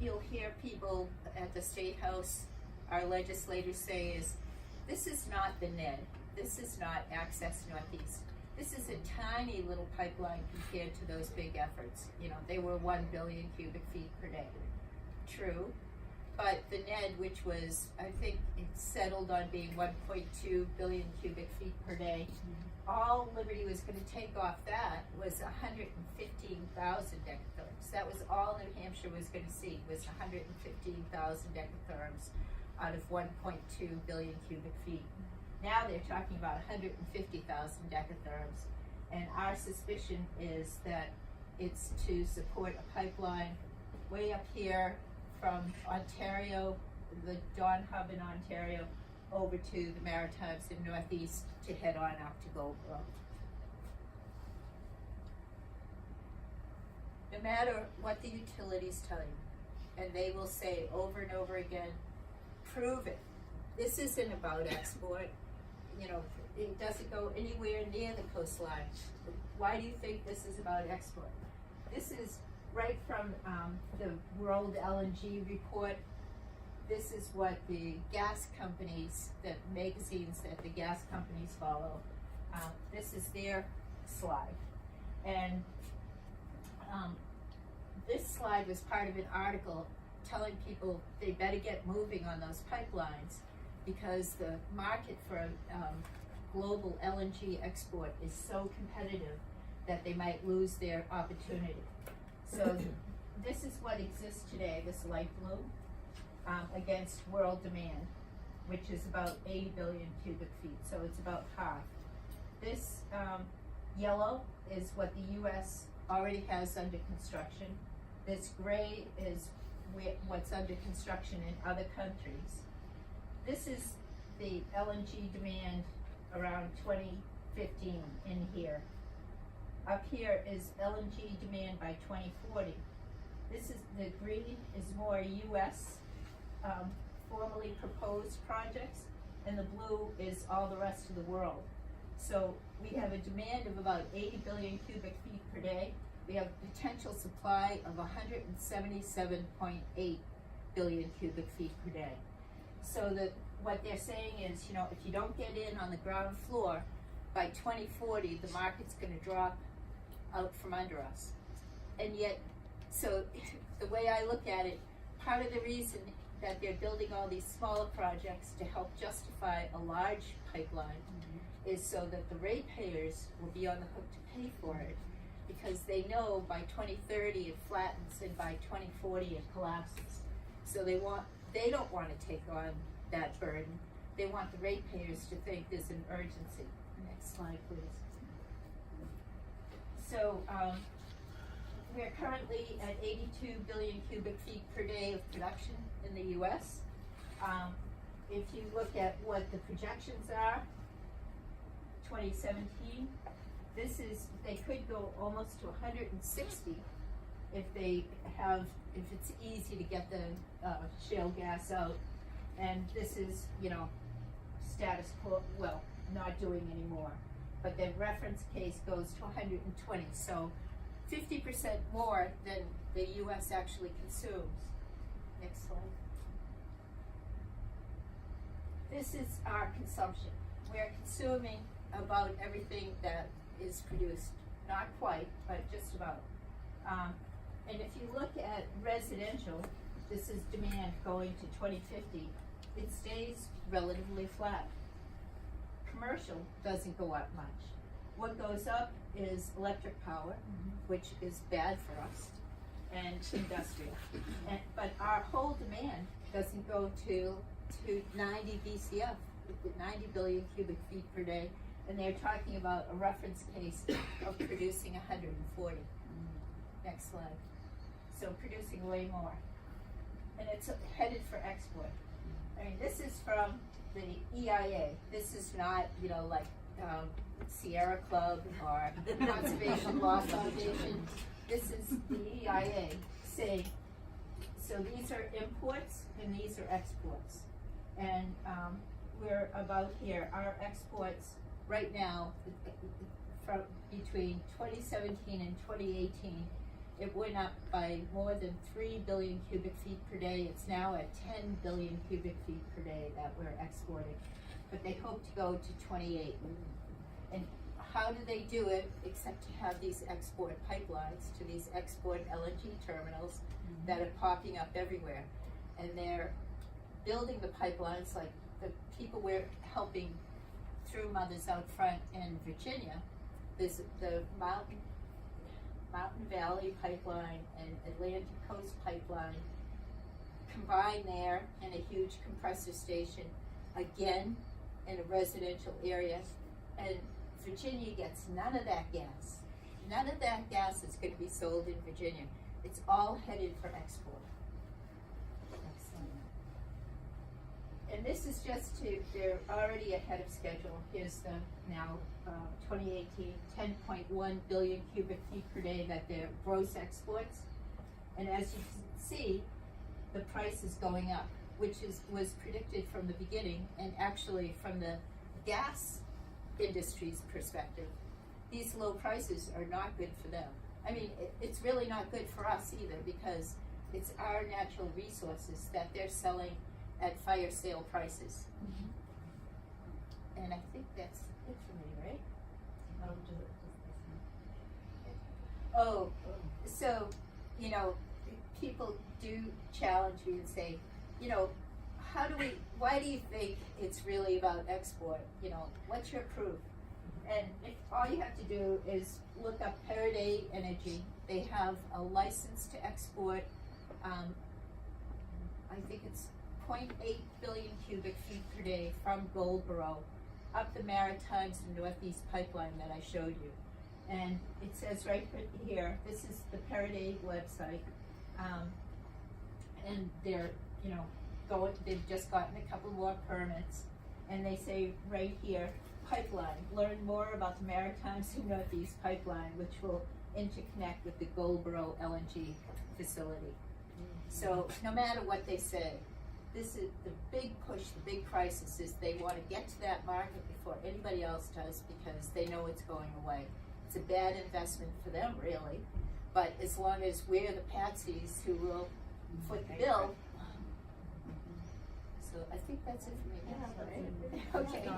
you'll hear people at the State House, our legislators say is, this is not the NED, this is not Access Northeast. This is a tiny little pipeline compared to those big efforts. You know, they were 1 billion cubic feet per day. True, but the NED, which was, I think it settled on being 1.2 billion cubic feet per day, all Liberty was going to take off that was 115,000 decatherms. That was all New Hampshire was going to see, was 115,000 decatherms out of 1.2 billion cubic feet. Now they're talking about 150,000 decatherms, and our suspicion is that it's to support a pipeline way up here from Ontario, the Dawn Hub in Ontario, over to the Maritimes in Northeast to head on out to Goldboro. No matter what the utilities tell you, and they will say over and over again, prove it. This isn't about export. You know, it doesn't go anywhere near the coastline. Why do you think this is about export? This is right from the World LNG report. This is what the gas companies, the magazines that the gas companies follow, this is their slide. And this slide was part of an article telling people they better get moving on those pipelines because the market for global LNG export is so competitive that they might lose their opportunity. So this is what exists today, this light blue, against world demand, which is about 80 billion cubic feet, so it's about half. This yellow is what the US already has under construction. This gray is what's under construction in other countries. This is the LNG demand around 2015 in here. Up here is LNG demand by 2040. This is the green is more US formally proposed projects, and the blue is all the rest of the world. So we have a demand of about 80 billion cubic feet per day. We have a potential supply of 177.8 billion cubic feet per day. So that what they're saying is, you know, if you don't get in on the ground floor, by 2040, the market's going to drop out from under us. And yet, so the way I look at it, part of the reason that they're building all these smaller projects to help justify a large pipeline is so that the ratepayers will be on the hook to pay for it, because they know by 2030 it flattens and by 2040 it collapses. So they don't want to take on that burden. They want the ratepayers to think there's an urgency. Next slide, please. So we're currently at 82 billion cubic feet per day of production in the US. If you look at what the projections are, 2017, they could go almost to 160 if it's easy to get the shale gas out. And this is, you know, status quo, well, not doing anymore. But the reference case goes to 120, so 50% more than the US actually consumes. Next slide. This is our consumption. We're consuming about everything that is produced. Not quite, but just about. And if you look at residential, this is demand going to 2050, it stays relatively flat. Commercial doesn't go up much. What goes up is electric power, which is bad for us, and industrial. But our whole demand doesn't go to 90 BCF, 90 billion cubic feet per day, and they're talking about a reference case of producing 140. Next slide. So producing way more. And it's headed for export. I mean, this is from the EIA. This is not, you know, like Sierra Club or Conservation Law Foundation. This is the EIA saying, so these are imports and these are exports. And we're about here, our exports right now from between 2017 and 2018 it went up by more than 3 billion cubic feet per day. It's now at 10 billion cubic feet per day that we're exporting. But they hope to go to 28. And how do they do it except to have these export pipelines to these export LNG terminals that are popping up everywhere? And they're building the pipelines like the people we're helping through Mothers Out Front in Virginia. There's the Mountain Valley Pipeline and Atlantic Coast Pipeline combined there in a huge compressor station, again in a residential area, and Virginia gets none of that gas. None of that gas is going to be sold in Virginia. It's all headed for export. And this is just they're already ahead of schedule. Here's the now 2018, 10.1 billion cubic feet per day that they're gross exports. And as you can see, the price is going up, which was predicted from the beginning, and actually from the gas industry's perspective, these low prices are not good for them. I mean, it's really not good for us either, because it's our natural resources that they're selling at fire sale prices. And I think that's it for me, right? Oh, so, you know, people do challenge me and say, you know, why do you think it's really about export? You know, what's your proof? And if all you have to do is look up Paraday Energy. They have a license to export, I think it's 0.8 billion cubic feet per day from Goldboro up the Maritimes and Northeast pipeline that I showed you. And it says right here, this is the Paraday website, and they're, you know, they've just gotten a couple more permits, and they say right here, pipeline, learn more about the Maritimes and Northeast pipeline, which will interconnect with the Goldboro LNG facility. So no matter what they say, this is the big push, the big crisis is they want to get to that market before anybody else does, because they know it's going away. It's a bad investment for them, really, but as long as we're the patsies who will foot the bill. So I think that's it for me. Yeah, Okay.